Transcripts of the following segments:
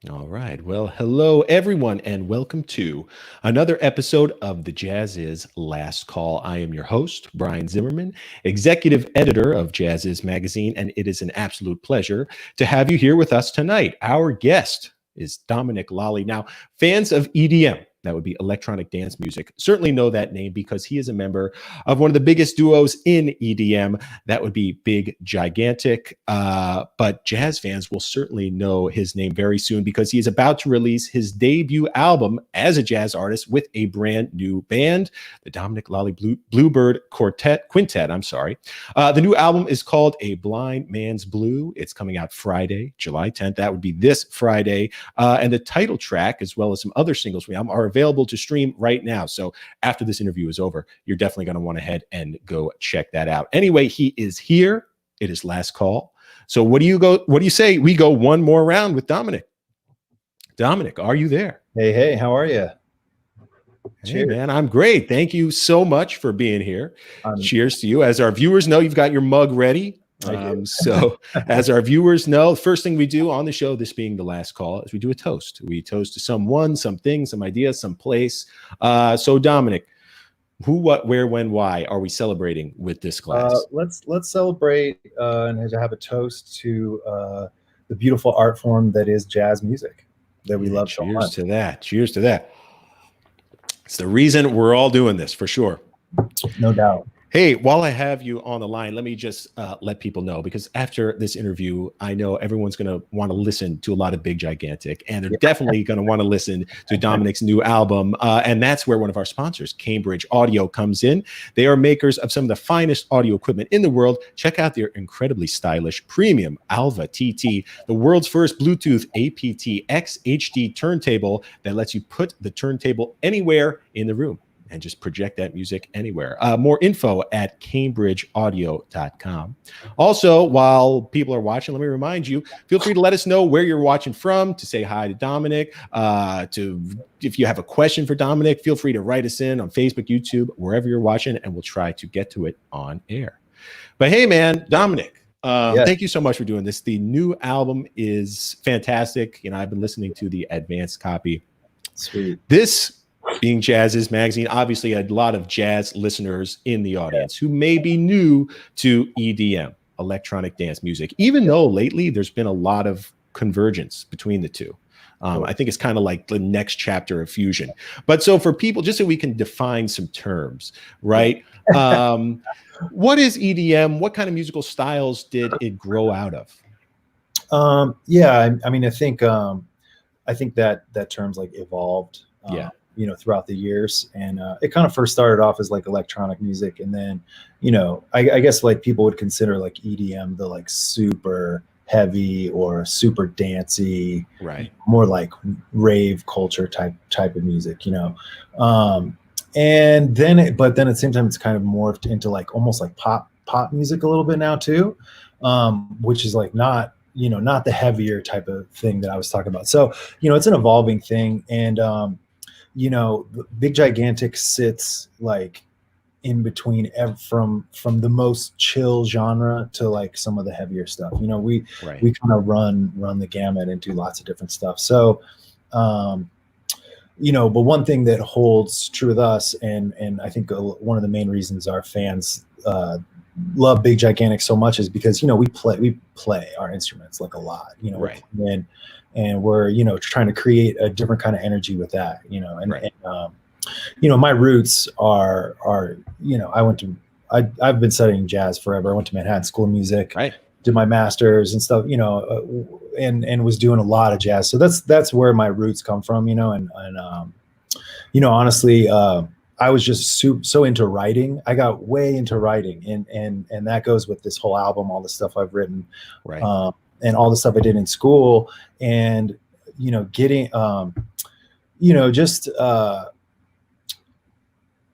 All right. Well, hello, everyone, and welcome to another episode of the Jazziz Last Call. I am your host, Brian Zimmerman, executive editor of Jazziz Magazine, and it is an absolute pleasure to have you here with us tonight. Our guest is Dominic Lalli. Now, fans of EDM, that would be electronic dance music, certainly know that name because he is a member of one of the biggest duos in EDM. That would be Big Gigantic. But jazz fans will certainly know his name very soon because he is about to release his debut album as a jazz artist with a brand new band, the Dominic Lalli Bluebird Quintet. I'm sorry. The new album is called A Blind Man's Blue. It's coming out Friday, July 10th. That would be this Friday. And the title track, as well as some other singles from the album, are available to stream right now. So after this interview is over, you're definitely going to want to head and go check that out. Anyway, he is here. It is last call. So what do you say we go one more round with Dominic? Dominic, are you there? Hey, how are you? Hey, man, I'm great. Thank you so much for being here. Cheers to you. As our viewers know, you've got your mug ready. So as our viewers know, the first thing we do on the show, this being the last call, is we do a toast. We toast to someone, something, some idea, some place. So Dominic, who, what, where, when, why are we celebrating with this glass? Let's celebrate and have a toast to the beautiful art form that is jazz music that we love so much. Cheers to that. Cheers to that. It's the reason we're all doing this, for sure. No doubt. Hey, while I have you on the line, let me just let people know, because after this interview, I know everyone's going to want to listen to a lot of Big Gigantic, and they're definitely going to want to listen to Dominic's new album. And that's where one of our sponsors, Cambridge Audio, comes in. They are makers of some of the finest audio equipment in the world. Check out their incredibly stylish premium Alva TT, the world's first Bluetooth aptX HD turntable that lets you put the turntable anywhere in the room and just project that music anywhere. More info at cambridgeaudio.com. Also, while people are watching, let me remind you, feel free to let us know where you're watching from, to say hi to Dominic, if you have a question for Dominic, feel free to write us in on Facebook, YouTube, wherever you're watching, and we'll try to get to it on air. But hey, man, Dominic, thank you so much for doing this. The new album is fantastic. You know, I've been listening to the advanced copy. Sweet. This being Jazziz Magazine, obviously a lot of jazz listeners in the audience who may be new to EDM, electronic dance music, even though lately there's been a lot of convergence between the two. I think it's kind of like the next chapter of fusion. But so for people, just so we can define some terms, right? What is EDM? What kind of musical styles did it grow out of? I mean, I think that term's like evolved. You know, throughout the years, and it kind of first started off as like electronic music, and then, you know, I guess like people would consider like EDM the like super heavy or super dancey, right? More like rave culture type of music, you know. And then, but then at the same time, it's kind of morphed into like almost like pop music a little bit now too, which is like not the heavier type of thing that I was talking about. So, you know, it's an evolving thing, and you know, Big Gigantic sits like in between from the most chill genre to like some of the heavier stuff. You know, we kind of run the gamut and do lots of different stuff. So, you know, but one thing that holds true with us, and I think one of the main reasons our fans love Big Gigantic so much is because, you know, we play our instruments like a lot, you know, right. And we're, you know, trying to create a different kind of energy with that, you know, and you know, my roots are, you know, I've been studying jazz forever. I went to Manhattan School of Music, did my master's and stuff, you know, and was doing a lot of jazz. So that's where my roots come from, you know, and you know, honestly, I was just so into writing. I got way into writing, and that goes with this whole album, all the stuff I've written, and all the stuff I did in school, and, you know, getting, you know, just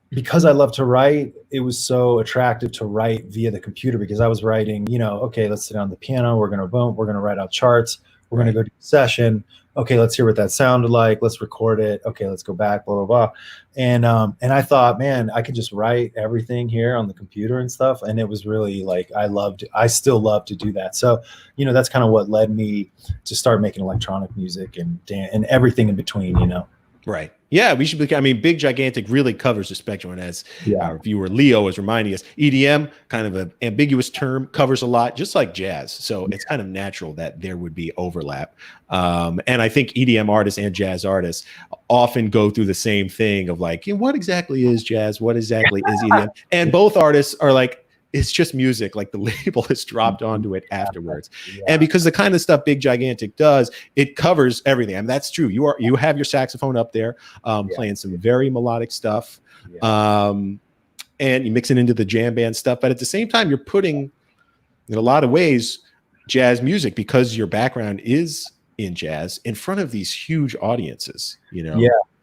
because I love to write, it was so attractive to write via the computer, because I was writing, you know, okay, let's sit down the piano, we're going to write out charts, We're going to go do a session. Okay, let's hear what that sounded like. Let's record it. Okay, let's go back, blah, blah, blah. And I thought, man, I could just write everything here on the computer and stuff. And it was really like, I still love to do that. So, you know, that's kind of what led me to start making electronic music and everything in between, you know. Right. Yeah, we should be. I mean, Big Gigantic really covers the spectrum. And as our viewer Leo is reminding us, EDM, kind of an ambiguous term, covers a lot, just like jazz. So it's kind of natural that there would be overlap. And I think EDM artists and jazz artists often go through the same thing of like, what exactly is jazz? What exactly is EDM? And both artists are like, it's just music, like the label is dropped onto it afterwards. Yeah. And because the kind of stuff Big Gigantic does, it covers everything. I mean, that's true. You have your saxophone up there playing some very melodic stuff. And you mix it into the jam band stuff. But at the same time, you're putting, in a lot of ways, jazz music, because your background is in jazz, in front of these huge audiences, you know,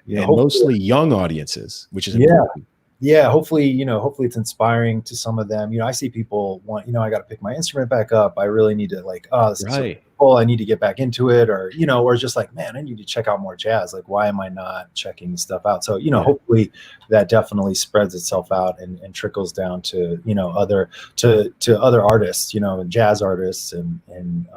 and mostly young audiences, which is important. Yeah, hopefully it's inspiring to some of them. You know, I see people want, you know, I got to pick my instrument back up. I really need to like, this is so cool. I need to get back into it, or, you know, or just like, man, I need to check out more jazz. Like, why am I not checking stuff out? So, you know, hopefully that definitely spreads itself out and trickles down to, you know, other artists, you know, jazz artists and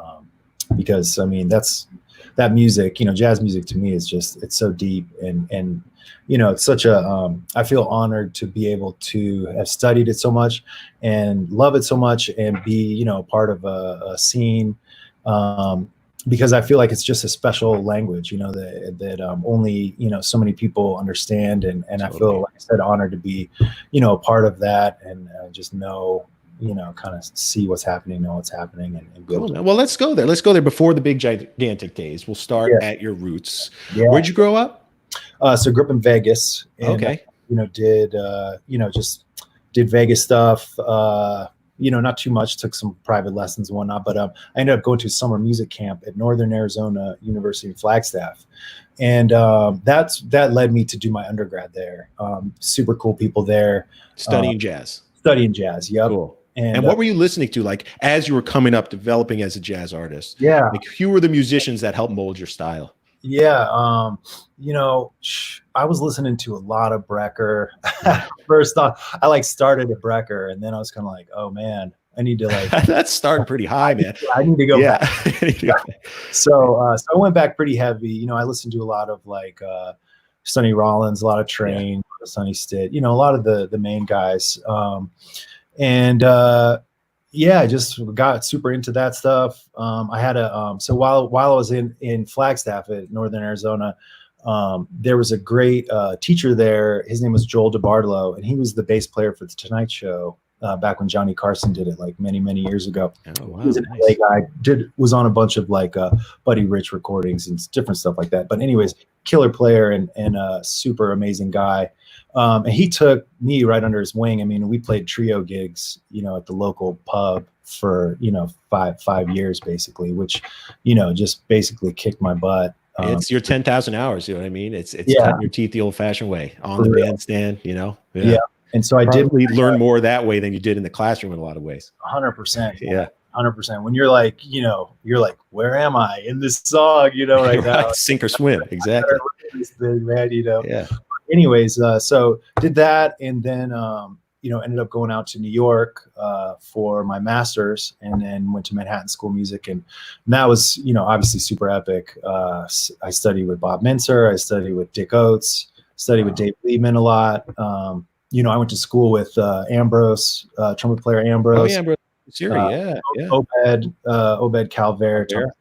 because I mean, that music, you know, jazz music to me is just, it's so deep and you know, it's such a, I feel honored to be able to have studied it so much and love it so much and be, you know, part of a scene, because I feel like it's just a special language, you know, that only, you know, so many people understand. And I feel, like I said, honored to be, you know, a part of that and just know, you know, kind of see what's happening, know what's happening. And cool. Well, let's go there. Let's go there before the Big Gigantic days. We'll start at your roots. Where'd you grow up? So grew up in Vegas. And, you know, just did Vegas stuff. You know, not too much. Took some private lessons and whatnot. But I ended up going to a summer music camp at Northern Arizona University in Flagstaff, and that led me to do my undergrad there. Super cool people there. Studying jazz. Yep. Cool. And what were you listening to, like, as you were coming up, developing as a jazz artist? Yeah. Like, who were the musicians that helped mold your style? Yeah, you know, I was listening to a lot of Brecker. First off, I like started at Brecker, and then I was kind of like, oh man, I need to like. That's starting pretty high, man. I need to go back. So I went back pretty heavy. You know, I listened to a lot of like Sonny Rollins, a lot of Train, Sonny Stitt. You know, a lot of the main guys, I just got super into that stuff. I had so while I was in Flagstaff at Northern Arizona, there was a great teacher there. His name was Joel DeBartolo, and he was the bass player for the Tonight Show back when Johnny Carson did it, like many years ago. Oh, wow, he was an LA guy. Was on a bunch of like Buddy Rich recordings and different stuff like that. But anyways, killer player and a super amazing guy. And he took me right under his wing. I mean, we played trio gigs, you know, at the local pub for, you know, five years basically, which, you know, just basically kicked my butt. It's your 10,000 hours. You know what I mean? It's cutting your teeth the old fashioned way on the bandstand, you know? Yeah. And so I did learn more that way than you did in the classroom in a lot of ways. 100%. Yeah. 100%. When you're like, you know, where am I in this song? You know, like right. Sink or swim. Exactly. This thing, man, you know? Yeah. Anyways, so did that, and then you know, ended up going out to New York for my master's, and then went to Manhattan School of Music, and that was, you know, obviously super epic. I studied with Bob Mintzer, I studied with Dick Oates, studied with Dave Liebman a lot. You know, I went to school with Ambrose, trumpet player Ambrose. Oh, Ambrose. Obed Calvert, a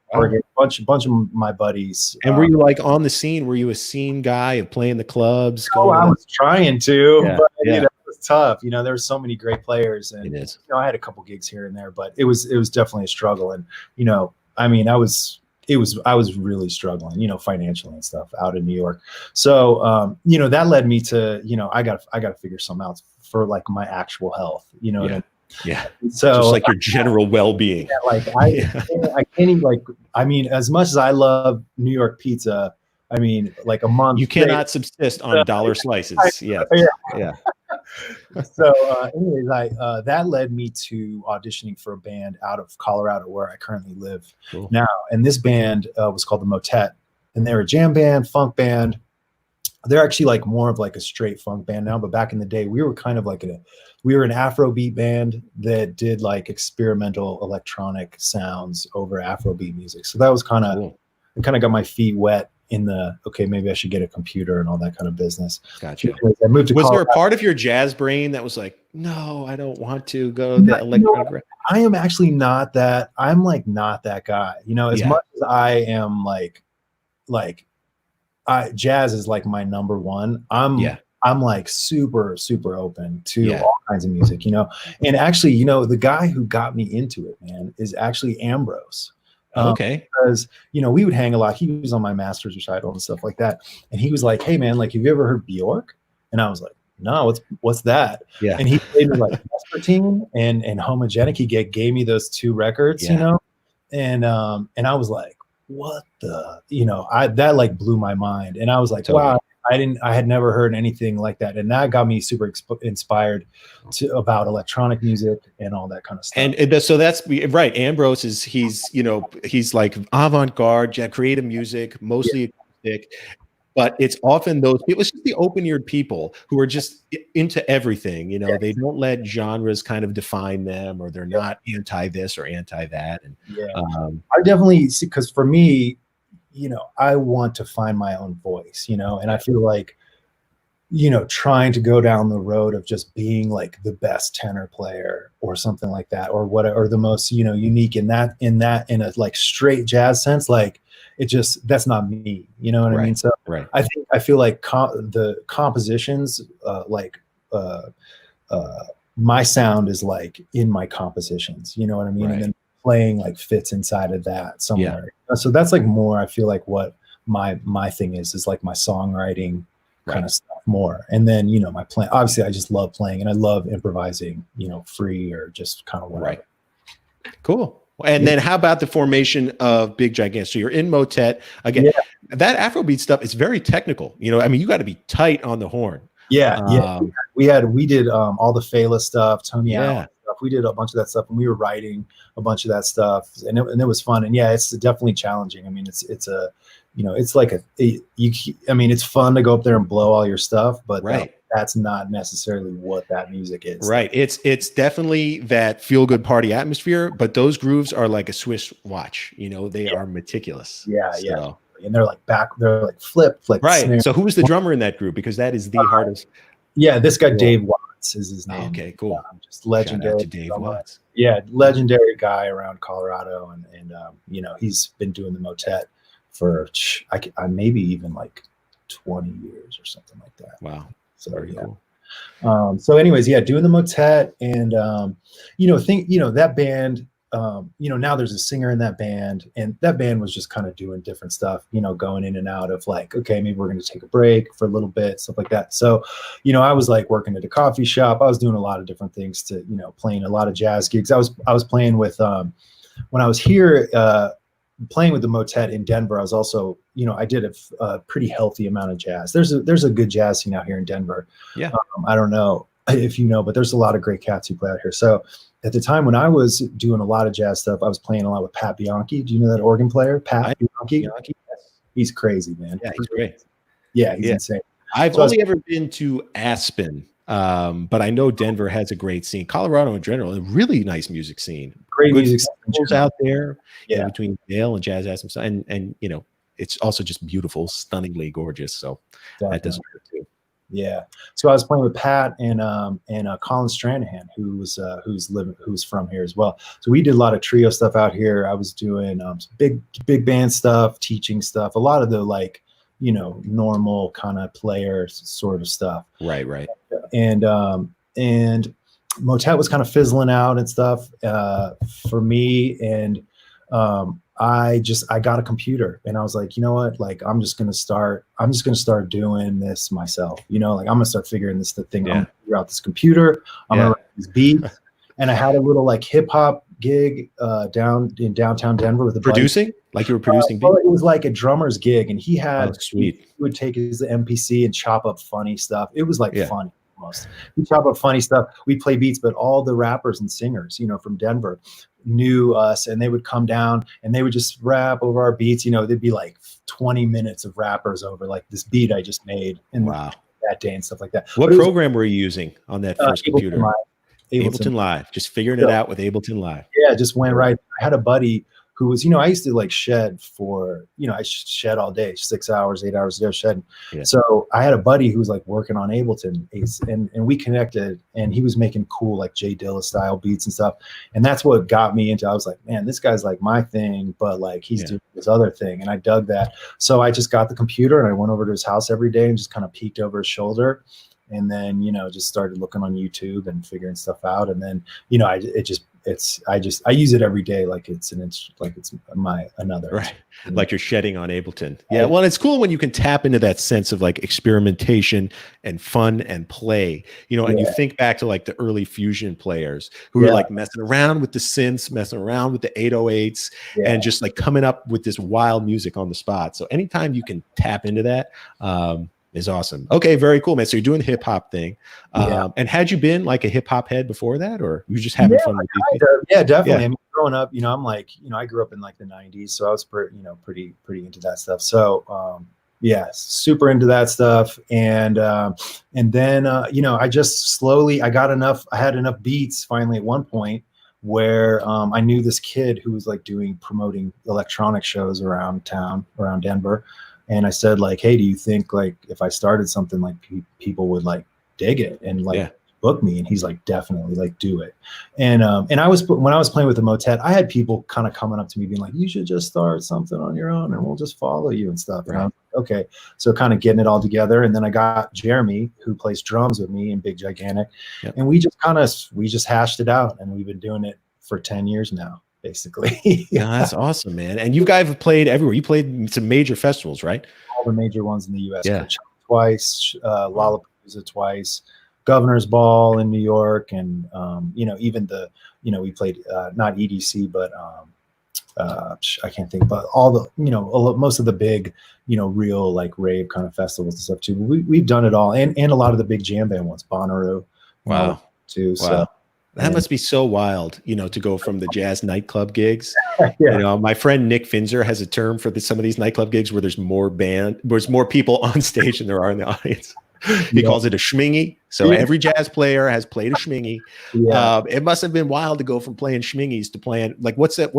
bunch of my buddies. And were you like on the scene? Were you a scene guy of playing the clubs? I was trying to, but you know, it was tough. You know, there were so many great players, and you know, I had a couple gigs here and there, but it was definitely a struggle. And you know, I mean, I was really struggling, you know, financially and stuff out in New York. So you know, that led me to, you know, I got to figure something out for like my actual health. You know. Yeah. So just like your general well-being. Yeah, like I can't even, like, I mean, as much as I love New York pizza, I mean, like a month. You cannot subsist on dollar slices. Yeah. So anyways, that led me to auditioning for a band out of Colorado where I currently live now. And this band was called the Motet, and they're a jam band, funk band. They're actually like more of like a straight funk band now, but back in the day, we were kind of like we were an Afrobeat band that did like experimental electronic sounds over Afrobeat music. So that was kind of, cool. I kind of got my feet wet in the, okay, maybe I should get a computer and all that kind of business. Gotcha. I moved to Was there a part of your jazz brain that was like, no, I don't want to go that electronic? I am actually not that. I'm like not that guy. You know, as much as I am like jazz is like my number one. I'm like super open to all kinds of music, you know. And actually, you know, the guy who got me into it, man, is actually Ambrose. Okay. Because, you know, we would hang a lot. He was on my master's recital and stuff like that. And he was like, hey man, like, have you ever heard Bjork? And I was like, no, what's that? Yeah. And he played me like Vespertine and Homogenic. He gave me those two records, you know, and I was like, what the, you know, that like blew my mind. And I was like, wow, I had never heard anything like that. And that got me super inspired about electronic music and all that kind of stuff. And so that's right. Ambrose he's like avant-garde, creative music, mostly acoustic. But it's often those people, it's just the open-eared people who are just into everything. You know, they don't let genres kind of define them, or they're not anti this or anti that. And I definitely see, because for me, you know, I want to find my own voice, you know, and I feel like, you know, trying to go down the road of just being like the best tenor player or something like that, or whatever, or the most, you know, unique in a like straight jazz sense, like, that's not me, you know what I mean? So I feel like the compositions, my sound is like in my compositions, you know what I mean? And then playing like fits inside of that somewhere. So that's like more, I feel like what my thing is like my songwriting kind of stuff more. And then, you know, my playing, obviously I just love playing and I love improvising, you know, free or just kind of whatever. Cool. And then how about the formation of Big Gigantic? So you're in Motet again. That Afrobeat stuff is very technical. You know, I mean, you got to be tight on the horn. We did all the Fela stuff, Tony Allen stuff. We did a bunch of that stuff, and we were writing a bunch of that stuff, and it was fun. And it's definitely challenging. I mean, it's a, you know, it's like I mean, it's fun to go up there and blow all your stuff, but that's not necessarily what that music is. Right. It's definitely that feel good party atmosphere, but those grooves are like a Swiss watch. You know, they are meticulous. And they're like they're like flip. Right. Snare. So who was the drummer in that group? Because that is the hardest. Yeah, this guy Dave Watts is his name. Okay, cool. Just legendary. Shout out to Dave Watts. Yeah, legendary guy around Colorado, and you know, he's been doing the Motet for I maybe even like 20 years or something like that. Wow. So cool. So anyways, doing the Motet, and you know, that band, you know, now there's a singer in that band, and that band was just kind of doing different stuff, you know, going in and out of like, okay, maybe we're going to take a break for a little bit, stuff like that. So, you know, I was like working at a coffee shop. I was doing a lot of different things to, you know, playing a lot of jazz gigs. I was playing with, when I was here, playing with the Motet in Denver, I was also, you know, I did a pretty healthy amount of jazz. There's a good jazz scene out here in Denver. Yeah. I don't know if you know, but there's a lot of great cats who play out here. So at the time when I was doing a lot of jazz stuff, I was playing a lot with Pat Bianchi. Do you know that organ player, Pat Bianchi? He's crazy, man. Yeah, he's great. Yeah, he's insane. I've only ever been to Aspen, but I know Denver has a great scene. Colorado in general, a really nice music scene. Great music scene out there. Yeah, between Dale and Jazz Aspen, and you know, it's also just beautiful, stunningly gorgeous. So that doesn't hurt too. Yeah. So I was playing with Pat and Colin Stranahan, who's from here as well. So we did a lot of trio stuff out here. I was doing some big band stuff, teaching stuff, a lot of the like, you know, normal kind of player sort of stuff. Right. And Motet was kind of fizzling out and stuff for me, and I got a computer, and I was like, you know what, like, I'm just going to start doing this myself, you know, like I'm gonna start figuring this thing out, I'm gonna figure out this computer, I'm gonna write these beats. And I had a little like hip hop gig down in downtown Denver with a producing buddy. Like you were producing beats? Well, it was like a drummer's gig, and he had sweet. He would take his MPC and chop up funny stuff. It was like funny. almost. We chop up funny stuff. We play beats, but all the rappers and singers, from Denver knew us, and they would come down and they would just rap over our beats. There'd be like 20 minutes of rappers over like this beat I just made in that day and stuff like that. What program were you using on that first computer? Ableton Live. Just figuring it out with Ableton Live. Yeah, just went right. I had a buddy who was, I used to like shed for, I shed all day, 6 hours, 8 hours a day shedding. Yeah. So I had a buddy who was like working on Ableton, and we connected, and he was making cool like Jay Dilla style beats and stuff. And that's what got me into, I was like, man, this guy's like my thing, but like he's doing this other thing. And I dug that. So I just got the computer and I went over to his house every day and just kind of peeked over his shoulder. And then, just started looking on YouTube and figuring stuff out. And then, I use it every day. Like it's my another. Right. Like you're shedding on Ableton. Yeah. Well, it's cool when you can tap into that sense of like experimentation and fun and play, and you think back to like the early fusion players who were like messing around with the synths, messing around with the 808s and just like coming up with this wild music on the spot. So anytime you can tap into that, is awesome. Okay, very cool, man. So you're doing the hip hop thing, and had you been like a hip hop head before that, or you just having fun with it? Yeah, definitely. I mean, growing up, I'm like, I grew up in like the '90s, so I was pretty into that stuff. So, super into that stuff, and then I just slowly I had enough beats finally at one point where I knew this kid who was like promoting electronic shows around town, around Denver. And I said, like, hey, do you think like if I started something like people would like dig it and like book me? And he's like, definitely, like do it. And when I was playing with the Motet, I had people kind of coming up to me being like, you should just start something on your own and we'll just follow you and stuff. And I was like, okay, so kind of getting it all together. And then I got Jeremy, who plays drums with me in Big Gigantic, and we just hashed it out, and we've been doing it for 10 years now. Basically. That's awesome, man. And you guys have played everywhere. You played some major festivals, right? All the major ones in the U.S. Yeah. Coachella twice, Lollapalooza twice, Governor's Ball in New York, and even we played not EDC, but I can't think, but all the most of the big real like rave kind of festivals and stuff too. We've done it all, and a lot of the big jam band ones, Bonnaroo, too. Wow. So. That must be so wild, to go from the jazz nightclub gigs. My friend Nick Finzer has a term for some of these nightclub gigs where there's more people on stage than there are in the audience. He calls it a schmingy. So every jazz player has played a schmingy. It must have been wild to go from playing schmingys to playing like what's a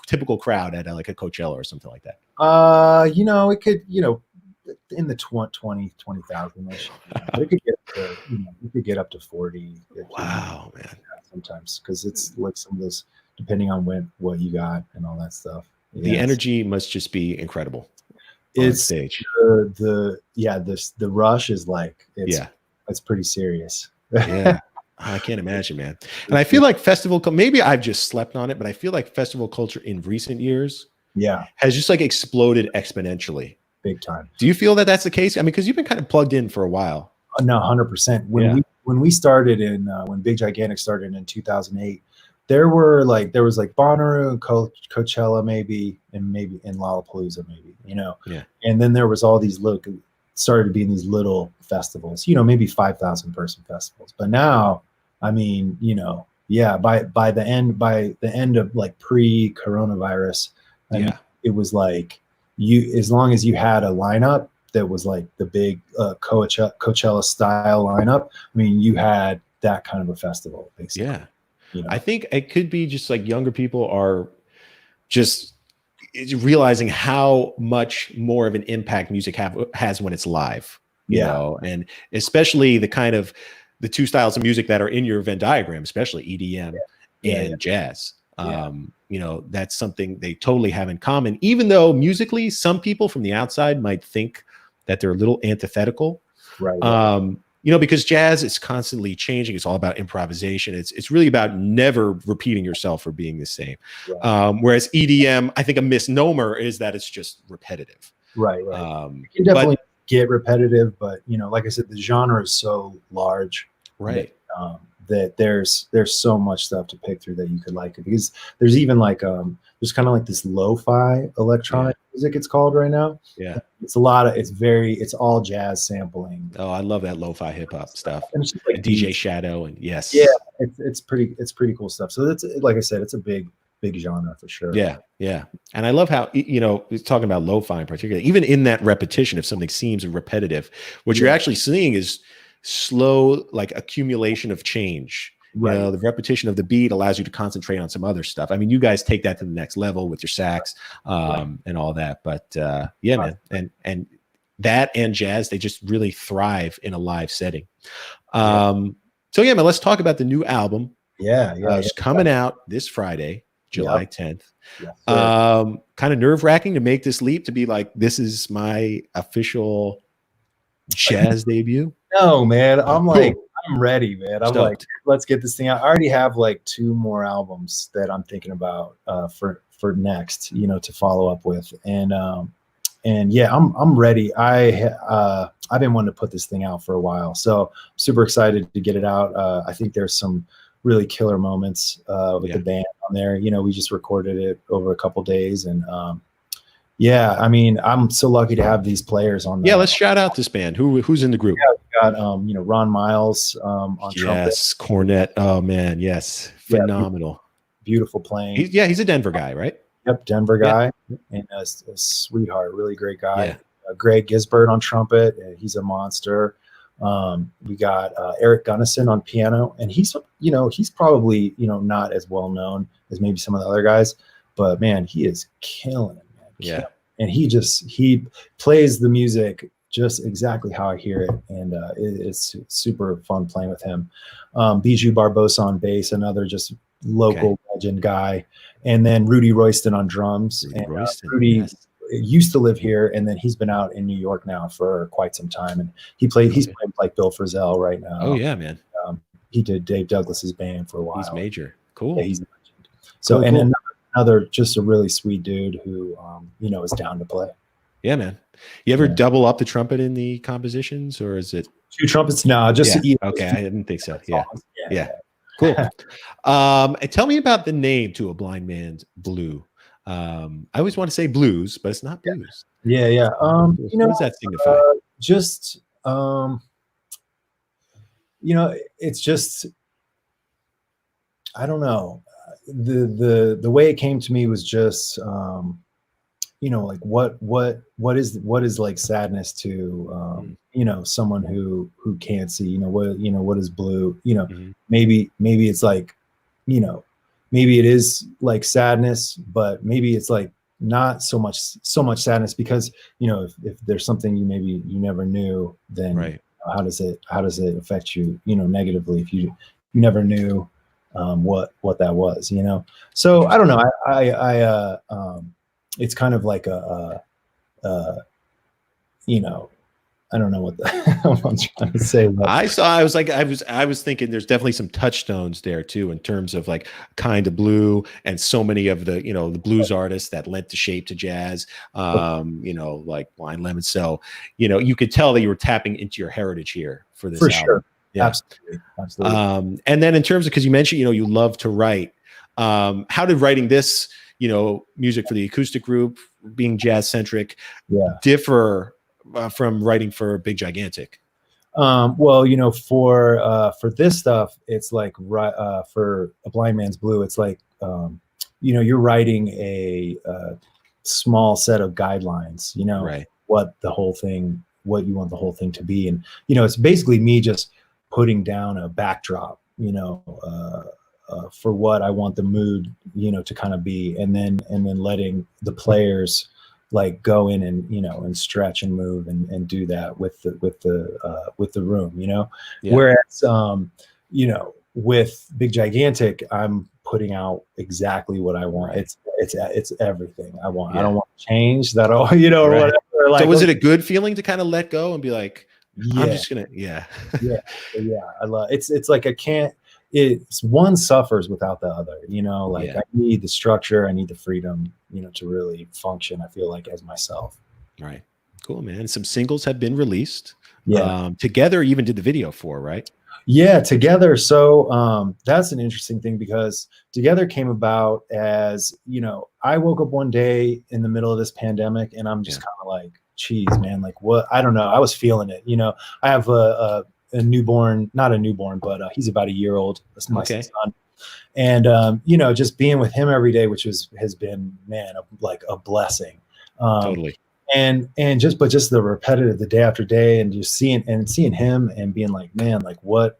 typical crowd at like a Coachella or something like that? It could in the 20,000 ish. It could get to, you could get up to 40. Wow, man. Sometimes because it's like some of those, depending on what you got and all that stuff. The energy must just be incredible. It's stage. The rush is like it's pretty serious. Yeah. I can't imagine, man. And I feel like maybe I've just slept on it, but I feel like festival culture in recent years has just like exploded exponentially. Big time. Do you feel that that's the case? I mean, because you've been kind of plugged in for a while. No, 100%. When we started when Big Gigantic started in 2008, there was like Bonnaroo, Coachella, maybe in Lollapalooza, maybe, and then there was all these started being these little festivals, maybe 5,000 person festivals. But now, I mean, by the end of like pre-coronavirus, it was like, as long as you had a lineup that was like the big Coachella style lineup, I mean, you had that kind of a festival, basically. Yeah. I think it could be just like younger people are just realizing how much more of an impact music has when it's live, you know, and especially the two styles of music that are in your Venn diagram, especially EDM and jazz. That's something they totally have in common, even though musically some people from the outside might think that they're a little antithetical, right? Because jazz is constantly changing. It's all about improvisation. It's really about never repeating yourself or being the same. Right. Whereas EDM, I think a misnomer is that it's just repetitive. Right. It can definitely get repetitive, but like I said, the genre is so large. Right. That there's so much stuff to pick through that you could like it, because there's even like there's kind of like this lo-fi electronic music it's called right now. Yeah. It's a lot of, it's all jazz sampling. Oh, I love that lo-fi hip hop stuff. And it's just like and DJ Shadow and yeah, it's pretty cool stuff. So that's, like I said, it's a big genre for sure. Yeah. Yeah. And I love how, talking about lo-fi in particular, even in that repetition, if something seems repetitive, what you're actually seeing is slow, like accumulation of change. Right. The repetition of the beat allows you to concentrate on some other stuff. I mean, you guys take that to the next level with your sax and all that. But man, and that and jazz, they just really thrive in a live setting. So man, let's talk about the new album. It's coming out this Friday, July 10th. Kind of nerve-wracking to make this leap to be like, this is my official jazz debut. No, man, I'm ready, man. I'm Stoked. like, let's get this thing out. I already have like 2 more albums that I'm thinking about for next, to follow up with, and yeah, I'm ready. I've been wanting to put this thing out for a while, so I'm super excited to get it out. I think there's some really killer moments with the band on there. We just recorded it over a couple days, and I mean, I'm so lucky to have these players on. Let's shout out this band. Who's in the group? We got Ron Miles on trumpet. Yes, cornet. Oh man, yes, phenomenal. Beautiful playing. He's a Denver guy, right? Yep, Denver guy, and a sweetheart, really great guy. Greg Gisbert on trumpet. He's a monster. We got Eric Gunnison on piano, and he's probably not as well known as maybe some of the other guys, but man, he is killing it, man. And he plays the music just exactly how I hear it, and it's super fun playing with him. Bijou Barbosa on bass, another just local legend guy, and then Rudy Royston on drums. Rudy used to live here, and then he's been out in New York now for quite some time, and he's playing like Bill Frisell right now. Oh yeah, man. He did Dave Douglas's band for a while. He's major. Cool. Yeah, he's a legend. So cool. Another just a really sweet dude who is down to play. Yeah, man. You ever double up the trumpet in the compositions, or is it 2 trumpets? No, just okay. I didn't think so. Yeah. Cool. And tell me about the name To a Blind Man's Blue. I always want to say blues, but it's not blues. Yeah. What does that signify? It's just, I don't know. The way it came to me was just, like what is like sadness to, someone who can't see, what is blue, maybe it's like, maybe it is like sadness, but maybe it's like not so much sadness, because if there's something you never knew, then how does it affect you negatively if you never knew what that was, so I don't know. I it's kind of like I don't know what the hell I'm trying to say. But. I was thinking there's definitely some touchstones there too, in terms of like Kind of Blue and so many of the, the blues artists that lent the shape to jazz, like Blind Lemon. So, you could tell that you were tapping into your heritage here for this album. Sure. Yeah. Absolutely. And then in terms of, cause you mentioned, you love to write, how did writing this, music for the acoustic group being jazz centric differ from writing for Big Gigantic? Well, for this stuff, it's like for A Blind Man's Blue, it's like you're writing a small set of guidelines, what you want the whole thing to be, and it's basically me just putting down a backdrop, for what I want the mood, to kind of be, and then letting the players like go in and and stretch and move and do that with the room, whereas with Big Gigantic, I'm putting out exactly what I want. It's everything I want. I don't want to change that all, or whatever. Like, so was it a good feeling to kind of let go and be like, I'm just gonna yeah I love it's like I can't, it's one suffers without the other, I need the structure, I need the freedom, to really function, I feel like, as myself. Right. Cool, man. Some singles have been released. Together, even did the video for, right? Yeah, Together. So that's an interesting thing because Together came about as, I woke up one day in the middle of this pandemic and I'm just kind of like, geez, man, like what? I don't know. I was feeling it. I have a newborn, not a newborn, but he's about a year old. That's my son. And, just being with him every day, which has been, man, like a blessing. Totally. But just the repetitive, the day after day, and just seeing him and being like, man, like what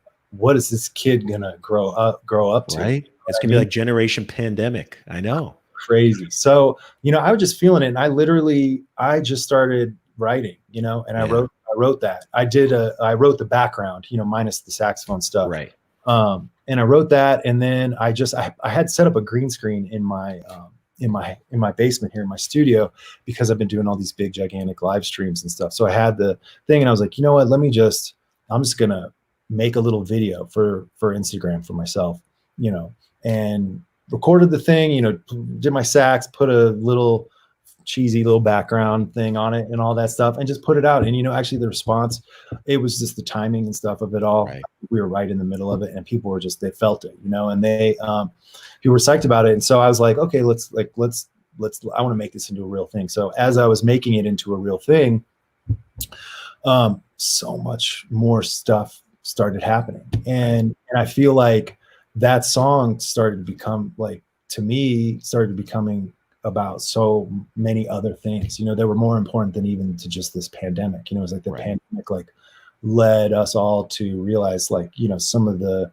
is this kid gonna grow up to? Right. It's gonna be like generation pandemic. I know. Crazy. So, I was just feeling it. And I just started writing, and I wrote that. I wrote the background, minus the saxophone stuff. Right. And I wrote that. And then I had set up a green screen in my basement here in my studio because I've been doing all these big, gigantic live streams and stuff. So I had the thing and I was like, you know what, I'm just going to make a little video for Instagram for myself, and recorded the thing, did my sax, put a little cheesy little background thing on it and all that stuff and just put it out. And, actually the response, it was just the timing and stuff of it all. Right. We were right in the middle of it and people were they felt it, and they, people were psyched about it. And so I was like, okay, let's, I want to make this into a real thing. So as I was making it into a real thing, so much more stuff started happening. And I feel like that song started becoming about so many other things, that were more important than even to just this pandemic. It was like the pandemic, like led us all to realize like, some of the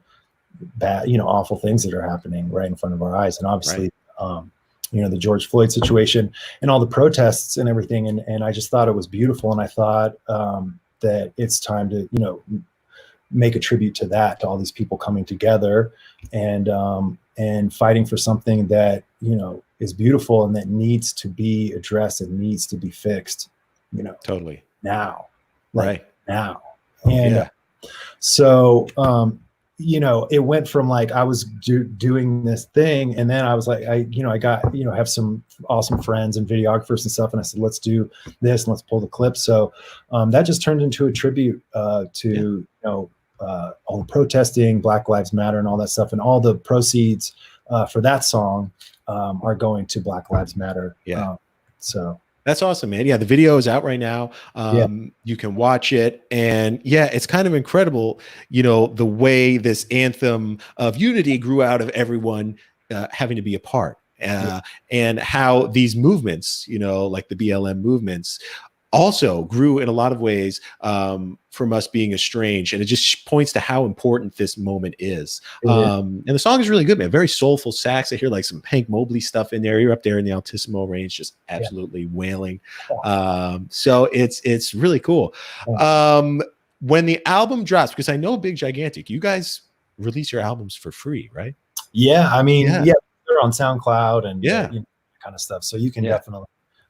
bad, awful things that are happening right in front of our eyes. And obviously, the George Floyd situation and all the protests and everything. And I just thought it was beautiful. And I thought that it's time to, make a tribute to that, to all these people coming together and fighting for something that, is beautiful and that needs to be addressed and needs to be fixed, totally now, now. And so, it went from like, I was doing this thing. And then I was like, I got, have some awesome friends and videographers and stuff. And I said, let's do this and let's pull the clips. So that just turned into a tribute to, all the protesting, Black Lives Matter and all that stuff. And all the proceeds for that song are going to Black Lives Matter. So that's awesome, man. Yeah, the video is out right now. You can watch it. And it's kind of incredible, the way this anthem of unity grew out of everyone having to be a part. And how these movements, like the BLM movements, also grew in a lot of ways from us being estranged. And it just points to how important this moment is. And the song is really good, man. Very soulful sax. I hear like some Hank Mobley stuff in there. You're up there in the altissimo range, just absolutely wailing. So it's really cool. When the album drops, because I know Big Gigantic, you guys release your albums for free, right? Yeah. I mean, they're on SoundCloud and kind of stuff. So you can definitely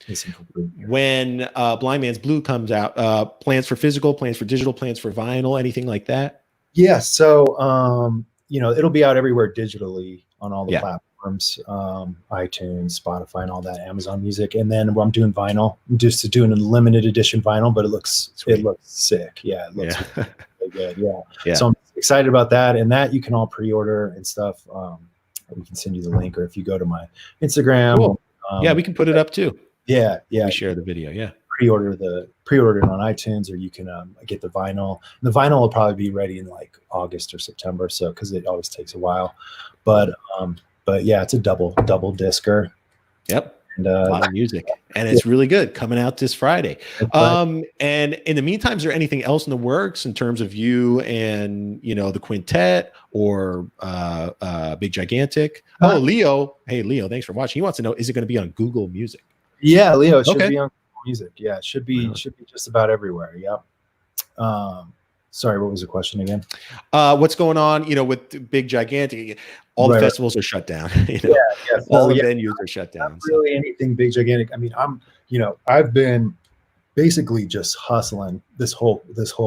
listen for free. When Blind Man's Blue comes out, plans for physical, plans for digital, plans for vinyl, anything like that? Yeah. So, it'll be out everywhere digitally on all the platforms, iTunes, Spotify, and all that, Amazon Music. And then I'm doing vinyl. I'm just doing a limited edition vinyl, but it looks sick. Yeah, it looks really good. Yeah. So I'm excited about that. And that you can all pre-order and stuff. We can send you the link, or if you go to my Instagram. Cool. We can put it up too. Yeah. We share the video. Yeah. Pre-order it on iTunes, or you can get the vinyl. The vinyl will probably be ready in like August or September. So, cause it always takes a while, but yeah, it's a double discer. Yep. And a lot of music, and it's really good, coming out this Friday. And in the meantime, is there anything else in the works in terms of you and the Quintet or Big Gigantic? Oh, Leo. Hey, Leo, thanks for watching. He wants to know, is it going to be on Google Music? Yeah, Leo, it should be on Google Music. Yeah, it should be just about everywhere. Yep. Sorry, what was the question again? What's going on, with Big Gigantic? All the festivals are shut down. All the venues are shut down. Not really anything Big Gigantic. I mean, I've been basically just hustling this whole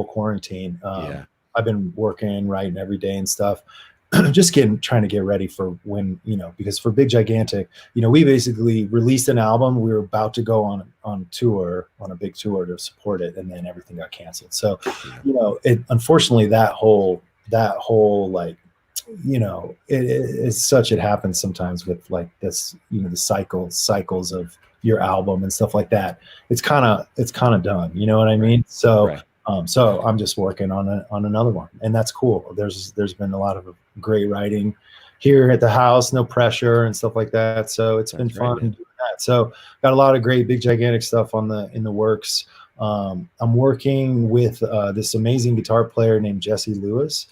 quarantine. I've been working, writing every day and stuff. Just trying to get ready for when, because for Big Gigantic, we basically released an album. We were about to go on a big tour to support it, and then everything got canceled. So, unfortunately, that whole that whole like, it's such, it happens sometimes with like this, the cycles of your album and stuff like that. It's kind of done, you know what I mean? So Right. so I'm just working on another one, and that's cool. There's been a lot of great writing here at the house, no pressure and stuff like that. So it's been fun doing that. So got a lot of great big gigantic stuff in the works. I'm working with this amazing guitar player named Jesse Lewis,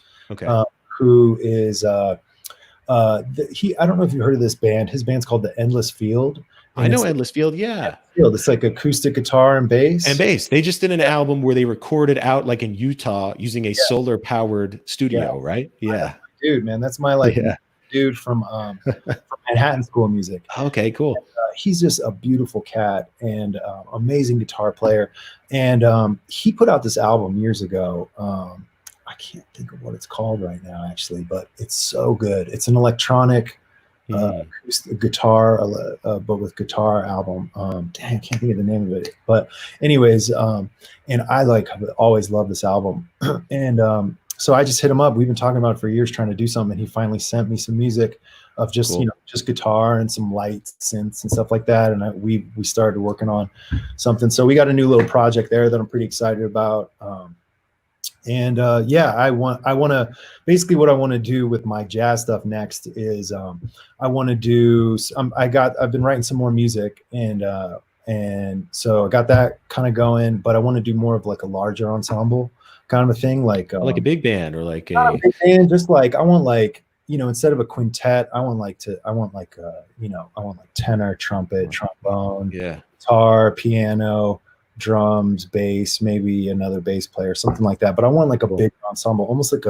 who is I don't know if you heard of this band. His band's called The Endless Field. I know Endless Field, yeah. It's like acoustic guitar and bass. They just did an album where they recorded out like in Utah using a solar powered studio, right? Yeah. Dude, man, that's my dude from Manhattan School of Music. Okay, cool. And, he's just a beautiful cat and amazing guitar player. And he put out this album years ago. I can't think of what it's called right now, actually, but it's so good. It's an electronic guitar, but with guitar album. I can't think of the name of it. But anyways, and I have always loved this album. And so I just hit him up. We've been talking about it for years, trying to do something. And he finally sent me some music of just, just guitar and some light synths and stuff like that. And we started working on something. So we got a new little project there that I'm pretty excited about. I want to basically, what I want to do with my jazz stuff next is I want to do I've been writing some more music, and so I got that kind of going, but I want to do more of like a larger ensemble kind of a thing, like a big band, or like a big band, just like I want like, instead of a quintet, I want like tenor, trumpet, trombone, guitar, piano, drums, bass, maybe another bass player, something like that. But I want like a big ensemble, almost like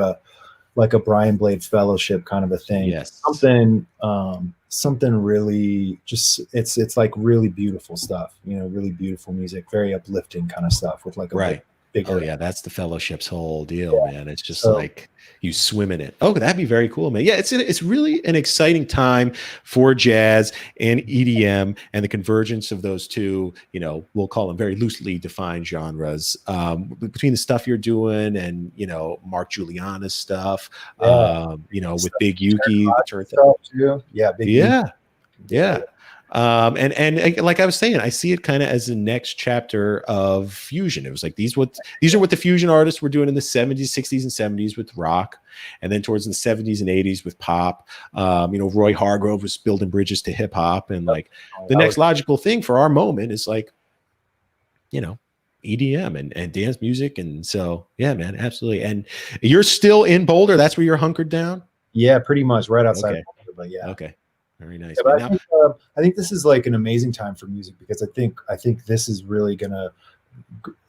a Brian Blade Fellowship kind of a thing. Yes. Something really just, it's like really beautiful stuff, really beautiful music, very uplifting kind of stuff with like a bigger. Oh yeah, that's the Fellowship's whole deal, man. It's just like you swim in it. Oh, that'd be very cool, man. Yeah, it's really an exciting time for jazz and EDM and the convergence of those two, we'll call them very loosely defined genres, between the stuff you're doing and, Mark Juliana's stuff, with Big Yuki, the turntable too. Yeah. Yeah. And like I was saying, I see it kind of as the next chapter of fusion. It was like these are what the fusion artists were doing in the 70s, 60s, and 70s with rock, and then towards the 70s and 80s with pop. Roy Hargrove was building bridges to hip hop, and like the next logical thing for our moment is like, EDM and dance music. And so, yeah, man, absolutely. And you're still in Boulder. That's where you're hunkered down. Yeah, pretty much right outside of Boulder, but yeah. Okay. Very nice. Yeah, I think this is like an amazing time for music, because I think this is really gonna,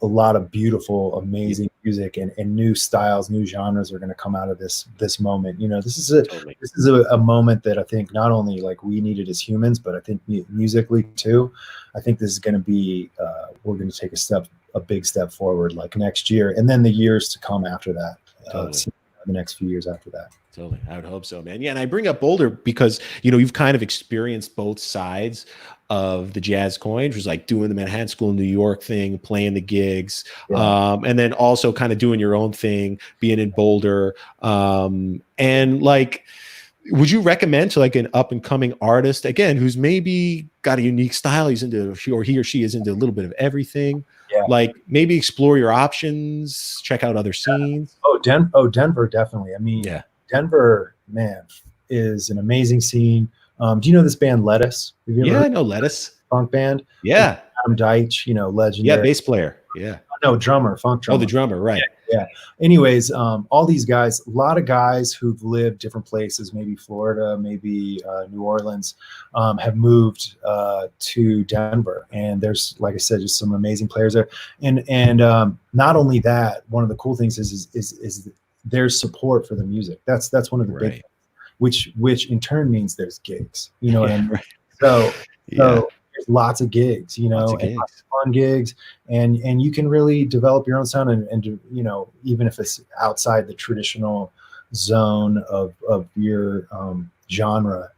a lot of beautiful, amazing music and new styles, new genres are gonna come out of this moment. This is a moment that I think not only like we needed as humans, but I think musically too. I think this is gonna be we're gonna take a big step forward like next year, and then the years to come after that. The next few years after that. Totally. I would hope so, man. Yeah. And I bring up Boulder because, you've kind of experienced both sides of the jazz coin, which was like doing the Manhattan School in New York thing, playing the gigs, and then also kind of doing your own thing, being in Boulder. And like, would you recommend to like an up and coming artist, again, who's maybe got a unique style, he or she is into a little bit of everything, like maybe explore your options, check out other scenes? Denver, definitely. I mean, Denver, man, is an amazing scene. Do you know this band Lettuce? I know Lettuce. Funk band. Yeah. Adam Deitch, legendary. Yeah, bass player. Yeah. No, drummer, funk drummer. Oh, the drummer, right. Yeah. Anyways, all these guys, a lot of guys who've lived different places, maybe Florida, maybe New Orleans, have moved to Denver. And there's, like I said, just some amazing players there. And not only that, one of the cool things is there's support for the music. That's one of the big things, which in turn means there's gigs. You know what I mean? Right. So there's lots of gigs, lots of fun gigs, and you can really develop your own sound and even if it's outside the traditional zone of your genre,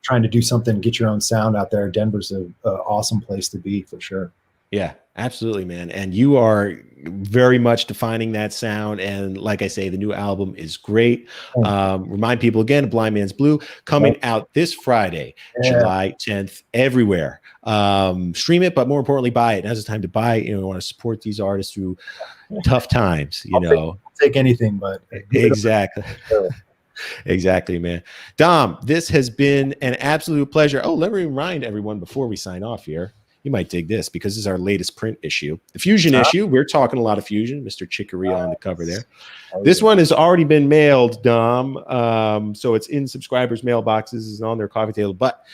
trying to do something, get your own sound out there. Denver's a awesome place to be for sure. Yeah, absolutely, man. And you are very much defining that sound. And like I say, the new album is great. Remind people again, Blind Man's Blue coming out this Friday, July 10th, everywhere. Stream it, but more importantly, buy it. Now's the time to buy it. You know, we want to support these artists through tough times, you know. I'll take anything, but exactly. Exactly, man. Dom, this has been an absolute pleasure. Oh, let me remind everyone before we sign off here. You might dig this because this is our latest print issue. The Fusion issue. We're talking a lot of Fusion. Mr. Chicory on the cover there. This one has already been mailed, Dom. So it's in subscribers' mailboxes. It's on their coffee table. But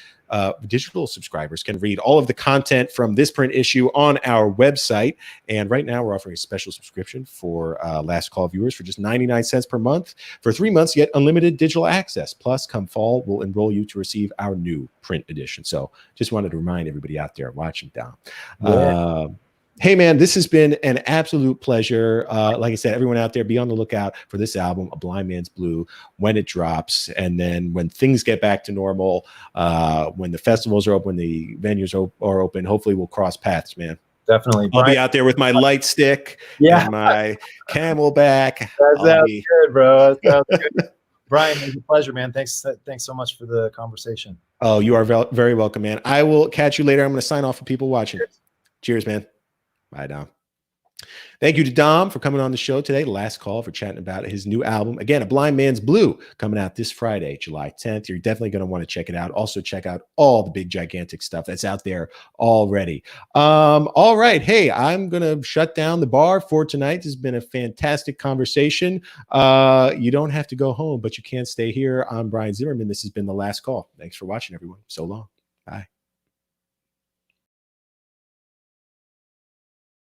digital subscribers can read all of the content from this print issue on our website. And right now we're offering a special subscription for Last Call viewers for just 99 cents per month. For 3 months, you get unlimited digital access. Plus, come fall, we'll enroll you to receive our new print edition. So just wanted to remind everybody out there watching, Dom. Yeah. Hey, man, this has been an absolute pleasure. Like I said, everyone out there, be on the lookout for this album, A Blind Man's Blue, when it drops. And then when things get back to normal, when the festivals are open, when the venues are open, hopefully we'll cross paths, man. Definitely. I'll be out there with my light stick and my Camelback. That sounds good, bro. That sounds good. Brian, it was a pleasure, man. Thanks so much for the conversation. Oh, you are very welcome, man. I will catch you later. I'm going to sign off for people watching. Cheers, man. Bye, Dom. Thank you to Dom for coming on the show today. Last Call for chatting about his new album. Again, A Blind Man's Blue, coming out this Friday, July 10th. You're definitely going to want to check it out. Also, check out all the big, gigantic stuff that's out there already. All right. Hey, I'm going to shut down the bar for tonight. This has been a fantastic conversation. You don't have to go home, but you can stay here. I'm Brian Zimmerman. This has been The Last Call. Thanks for watching, everyone. So long. Bye.